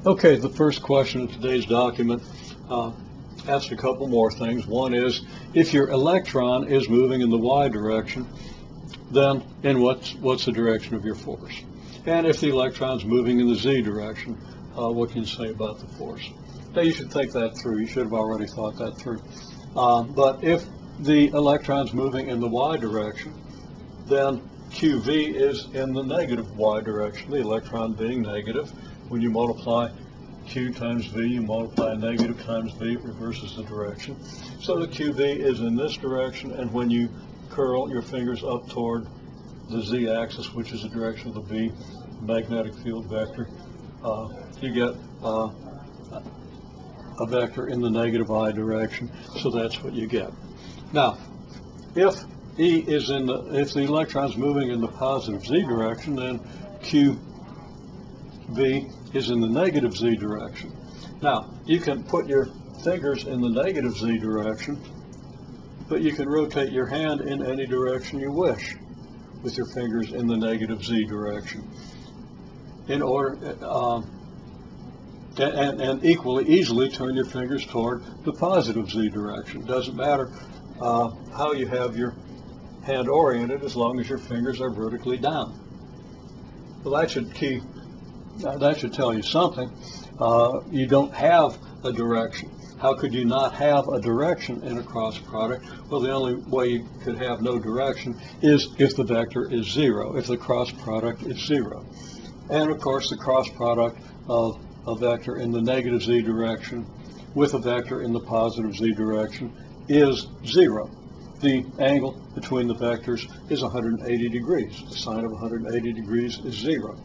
Okay, the first question in today's document asks a couple more things. One is, if your electron is moving in the y direction, then in what's the direction of your force? And if the electron's moving in the z direction, what can you say about the force? Now, you should think that through. You should have already thought that through. But if the electron's moving in the y direction, then QV is in the negative y direction, the electron being negative. When you multiply Q times V, you multiply negative times V, it reverses the direction. So the QV is in this direction, and when you curl your fingers up toward the z-axis, which is the direction of the V magnetic field vector, you get a vector in the negative I direction, so that's what you get. Now, if if the electron's moving in the positive z direction, then QV is in the negative z direction. Now, you can put your fingers in the negative z direction, but you can rotate your hand in any direction you wish with your fingers in the negative z direction. In order, and equally easily turn your fingers toward the positive z direction. Doesn't matter how you have your hand oriented, as long as your fingers are vertically down. Well, that should tell you something. You don't have a direction. How could you not have a direction in a cross product? Well, the only way you could have no direction is if the vector is zero, if the cross product is zero. And of course, the cross product of a vector in the negative z direction with a vector in the positive z direction is zero. The angle between the vectors is 180 degrees. The sine of 180 degrees is zero.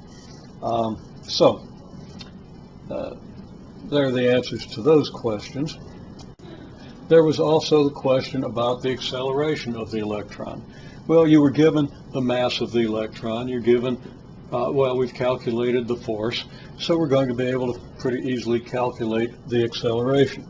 There are the answers to those questions. There was also the question about the acceleration of the electron. Well, you were given the mass of the electron. You're given, well, we've calculated the force, so we're going to be able to pretty easily calculate the acceleration.